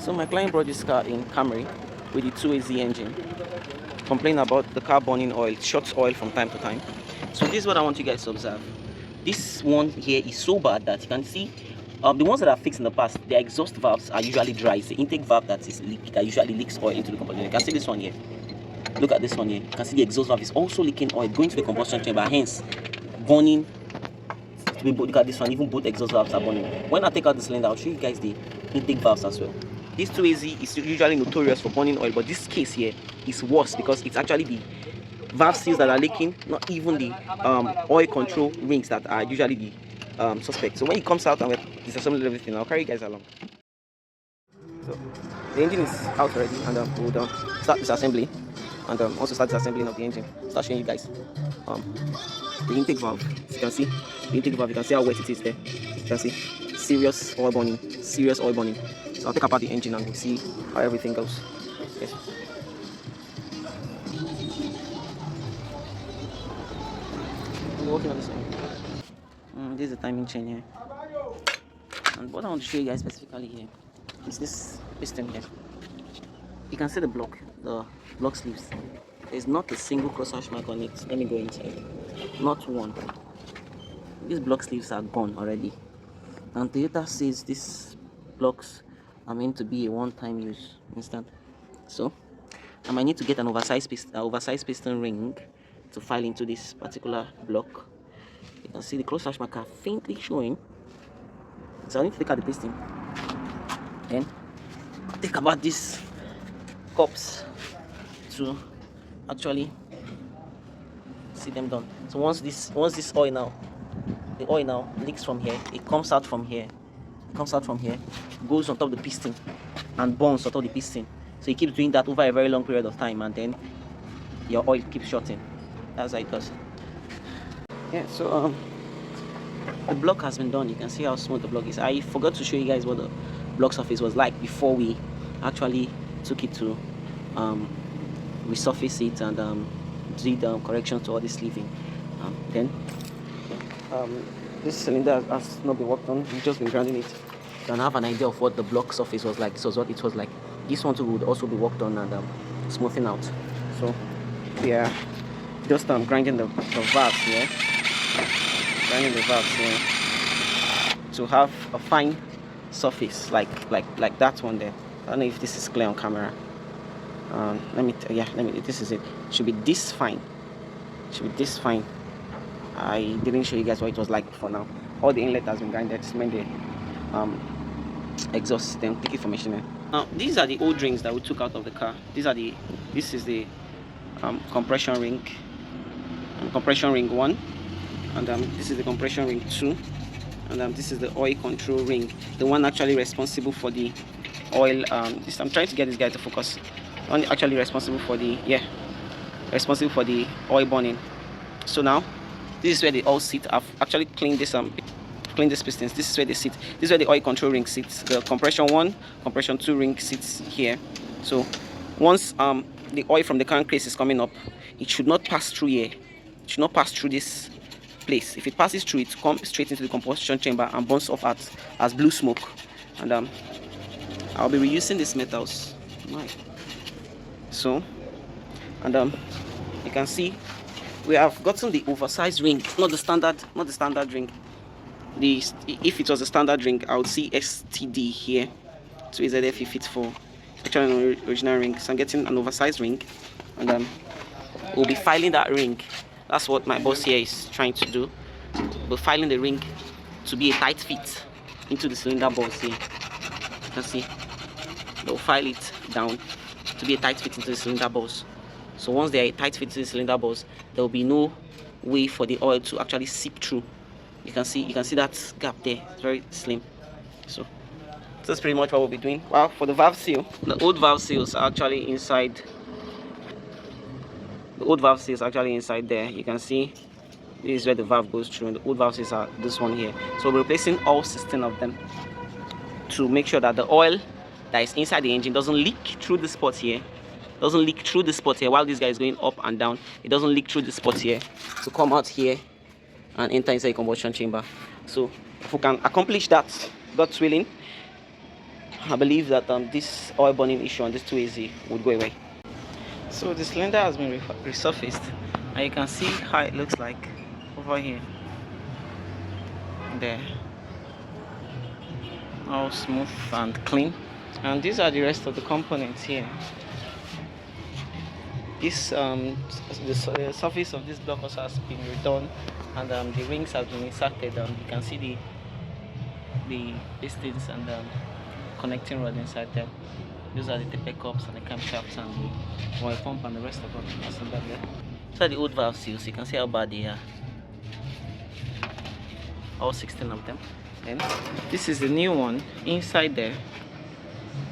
So my client brought this car in Camry with the 2AZ engine, complaining about the car burning oil, shorts oil from time to time. So this is what I want you guys to observe. This one here is so bad that you can see the ones that are fixed in the past, the exhaust valves are usually dry. It's the intake valve that is leak, that usually leaks oil into the combustion. You can see this one here. Look at this one here. You can see the exhaust valve is also leaking oil going to the combustion chamber, hence burning. Look at this one, even both exhaust valves are burning. When I take out the cylinder, I'll show you guys the intake valves as well. This 2AZ is usually notorious for burning oil, but this case here is worse because it's actually the valve seals that are leaking, not even the oil control rings that are usually the suspect. So when it comes out and we're disassembling everything, I'll carry you guys along. So the engine is out already, and we'll start disassembly, and also start disassembling of the engine. Start showing you guys the intake valve. As you can see, the intake valve, you can see how wet it is there. You can see serious oil burning, serious oil burning. So I'll take apart the engine and we'll see how everything goes. Yes. We're working on this one. This is the timing chain here. And what I want to show you guys specifically here is this piston here. You can see the block sleeves. There's not a single crosshatch mark on it. Let me go inside. Not one. These block sleeves are gone already. And Toyota says these blocks are meant to be a one-time use instant. So I might need to get an oversized piston ring to file into this particular block. You can see the crosshatch marker faintly showing. So I need to take out the piston. Then think about these cups to actually see them done. So once this oil now, the oil now leaks from here, it comes out from here, goes on top of the piston and burns on top of the piston. So it keeps doing that over a very long period of time, and then your oil keeps shorting. That's how it does. Yeah, so the block has been done. You can see how smooth the block is. I forgot to show you guys what the block surface was like before we actually took it to resurface it and did corrections to all this sleeving. Then this cylinder has not been worked on. We've just been grinding it. You can have an idea of what the block surface was like. This was what it was like. This one too would also be worked on and smoothing out. So we are just grinding the valves here. Grinding the valves here to have a fine surface like that one there. I don't know if this is clear on camera. This is it. Should be this fine. I didn't show you guys what it was like for now. All the inlet has been grinded. Just made the exhaust system. Take it for machining. Now these are the old rings that we took out of the car. This is the compression ring. Compression ring 1, and this is the compression ring 2, and this is the oil control ring, the one actually responsible for the oil. I'm trying to get this guy to focus. The one actually responsible for the oil burning. So now this is where they all sit. I've actually cleaned this pistons. This is where they sit. This is where the oil control ring sits. The compression 1, compression 2 ring sits here. So once the oil from the crankcase is coming up, it should not pass through here. It should not pass through this place. If it passes through, it comes straight into the combustion chamber and burns off as blue smoke. And I'll be reusing these metals. So, and you can see we have gotten the oversized ring, not the standard ring. If it was a standard ring, I would see STD here. So ZF if it's for actually an original ring. So I'm getting an oversized ring, and we'll be filing that ring. That's what my boss here is trying to do. We're filing the ring to be a tight fit into the cylinder balls here. You can see they'll file it down to be a tight fit into the cylinder balls. So once they are a tight fit into the cylinder balls, there will be no way for the oil to actually seep through. You can see that gap there. It's very slim. So that's pretty much what we'll be doing. Well, for the valve seal, the old valve seals are actually inside. The old valve seals actually inside there. You can see this is where the valve goes through, and the old valve seals are this one here. So we're replacing all 16 of them to make sure that the oil that is inside the engine doesn't leak through the spot here. While this guy is going up and down. It doesn't leak through the spot here to come out here and enter inside the combustion chamber. So if we can accomplish that, God's willing, I believe that this oil burning issue on this 2AZ would go away. So the cylinder has been resurfaced, and you can see how it looks like over here. There, all smooth and clean. And these are the rest of the components here. This the surface of this block also has been redone, and the rings have been inserted. You can see the pistons and connecting rod inside there. Those are the taper cups and the camshafts and the oil pump and the rest of it assembled there. These are the old valve seals. You can see how bad they are. All 16 of them. Then this is the new one inside there,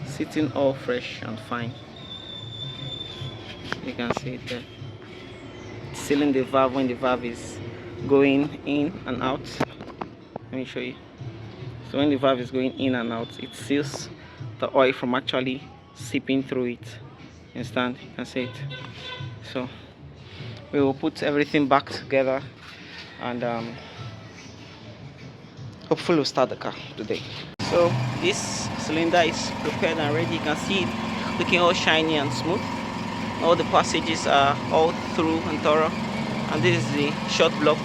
sitting all fresh and fine. You can see it there. Sealing the valve when the valve is going in and out. Let me show you. So when the valve is going in and out, it seals the oil from actually seeping through it. You understand? You can see it. So we will put everything back together, and hopefully we'll start the car today. So this cylinder is prepared and ready. You can see it looking all shiny and smooth. All the passages are all through and thorough, and this is the short block.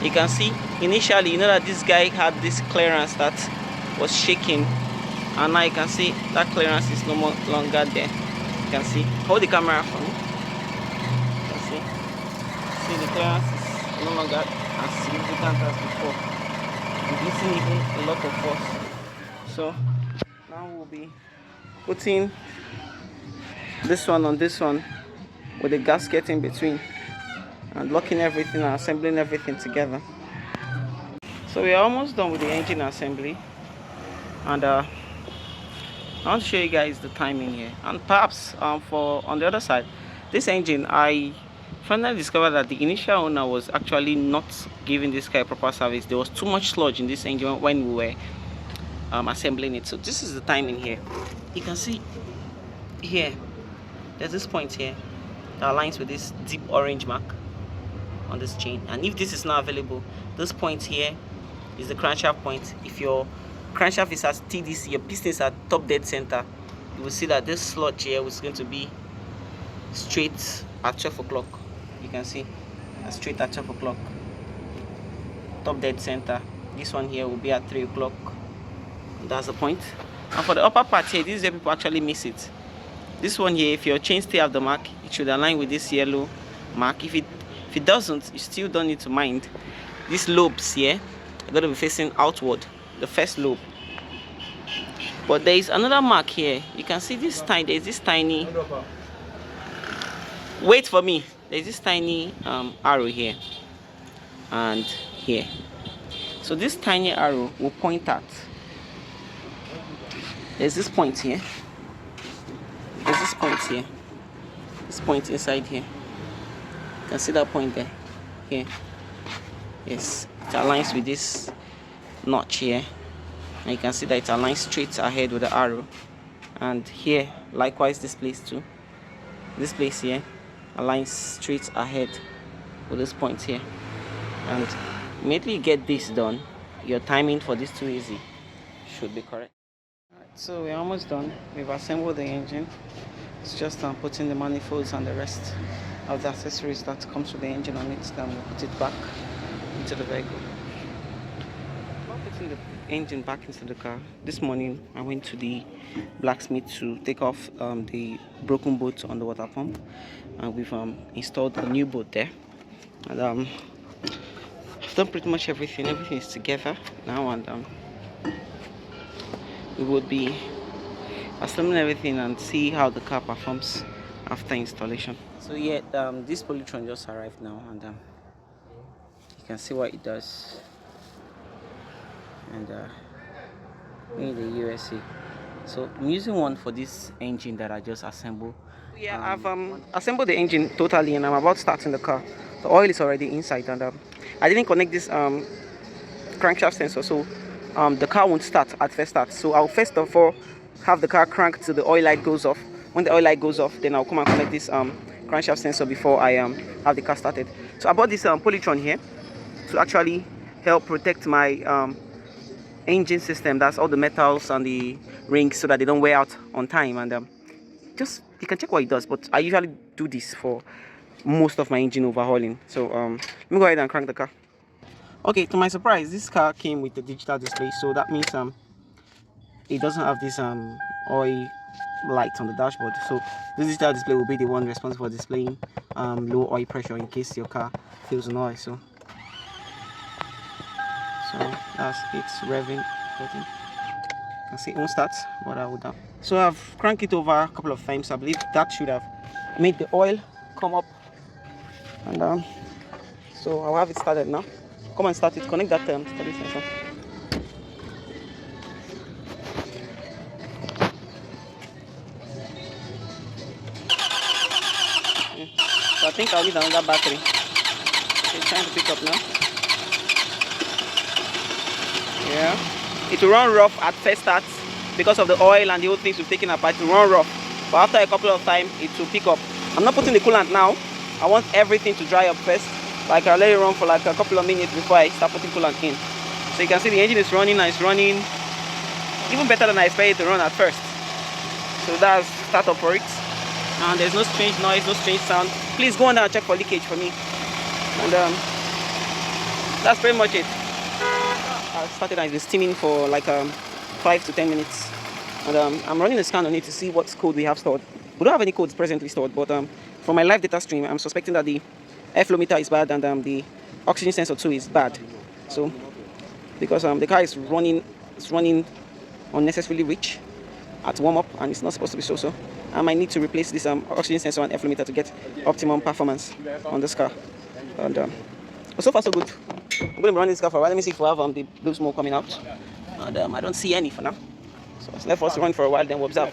You can see initially, you know that this guy had this clearance that was shaking, and now you can see that clearance is no longer there. You can see, hold the camera for me. You can see the clearance is no longer as significant as before. It's missing even a lot of force. So now we'll be putting this one on this one with a gasket in between, and locking everything and assembling everything together. So we are almost done with the engine assembly, and I want to show you guys the timing here. And perhaps for on the other side, this engine, I finally discovered that the initial owner was actually not giving this car a proper service. There was too much sludge in this engine when we were assembling it. So this is the timing here. You can see here, there's this point here that aligns with this deep orange mark on this chain, and if this is not available, this point here is the crankshaft point. If your crankshaft is at TDC, your piston is at top dead center, you will see that this slot here is going to be straight at 12 o'clock. You can see straight at 12 o'clock, top dead center. This one here will be at 3 o'clock. That's the point. And for the upper part here, this is where people actually miss it. This one here, if your chain still have the mark, it should align with this yellow mark. If it doesn't, you still don't need to mind. These lobes here are going to be facing outward, the first lobe. But there is another mark here. You can see this tiny, there's this tiny, wait for me, there's this tiny arrow here and here. So this tiny arrow will point at, there's this point here. There's this point here, this point inside here. You can see that point there, here. Yes, it aligns with this notch here, and you can see that it aligns straight ahead with the arrow. And here, likewise, this place too. This place here aligns straight ahead with this point here. And immediately you get this done, your timing for this 2AZ should be correct. So we're almost done. We've assembled the engine. It's just putting the manifolds and the rest of the accessories that comes with the engine on it. Then we'll put it back into the vehicle. While putting the engine back into the car, this morning I went to the blacksmith to take off the broken bolt on the water pump, and we've installed a new bolt there. And I've done pretty much everything. Everything is together now, and we would be assembling everything and see how the car performs after installation. So yeah, this Polytron just arrived now, and you can see what it does. And in the USA, so I'm using one for this engine that I just assembled. Yeah, I've assembled the engine totally, and I'm about starting the car. The oil is already inside, and I didn't connect this crankshaft sensor, so the car won't start at first start. So I'll first of all have the car cranked till the oil light goes off. When the oil light goes off, then I'll come and connect this crankshaft sensor before I have the car started. So I bought this Polytron here to actually help protect my engine system. That's all the metals and the rings so that they don't wear out on time, and just you can check what it does. But I usually do this for most of my engine overhauling. So let me go ahead and crank the car. Okay, to my surprise, this car came with the digital display, so that means it doesn't have this oil light on the dashboard. So this digital display will be the one responsible for displaying low oil pressure in case your car feels an oil. So that's it's revving. I can see it won't start, but I would. So I've cranked it over a couple of times. I believe that should have made the oil come up, and so I'll have it started now. Come and start it. Connect that starting sensor. So I think I'll need another battery. It's trying to pick up now. Yeah. It will run rough at first start because of the oil and the old things we've taken apart. It will run rough. But after a couple of times, it will pick up. I'm not putting the coolant now. I want everything to dry up first. Like I'll let it run for like a couple of minutes before I start putting coolant in. So you can see the engine is running and it's running even better than I expected it to run at first. So that's startup for it. And there's no strange noise, no strange sound. Please go on there and check for leakage for me. And that's pretty much it. I started and it's been steaming for like 5 to 10 minutes. And I'm running a scan on it to see what code we have stored. We don't have any codes presently stored, but from my live data stream, I'm suspecting that the airflow meter is bad and the oxygen sensor too is bad. So because the car is running unnecessarily rich at warm up, and it's not supposed to be so. I might need to replace this oxygen sensor and airflow meter to get optimum performance on this car. And but so far so good. I'm going to be running this car for a while. Let me see if we have the blue smoke coming out. And I don't see any for now. So it's left for us to run for a while, then we'll observe.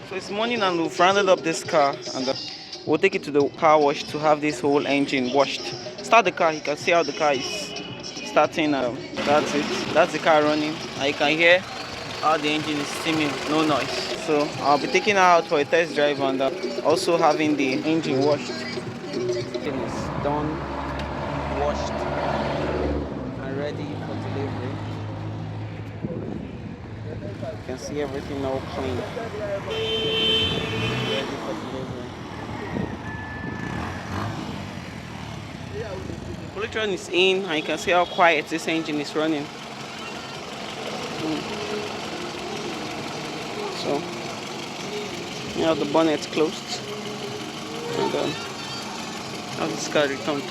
So it's morning and we've rounded up this car, and we'll take it to the car wash to have this whole engine washed. Start the car. You can see how the car is starting. That's it. That's the car running. And you can hear how the engine is steaming, no noise. So I'll be taking her out for a test drive and also having the engine washed. It is done, washed, and ready for delivery. You can see everything all clean. Ready for delivery. The pollution is in, and you can see how quiet this engine is running. So you have the bonnet closed, and now this car returned.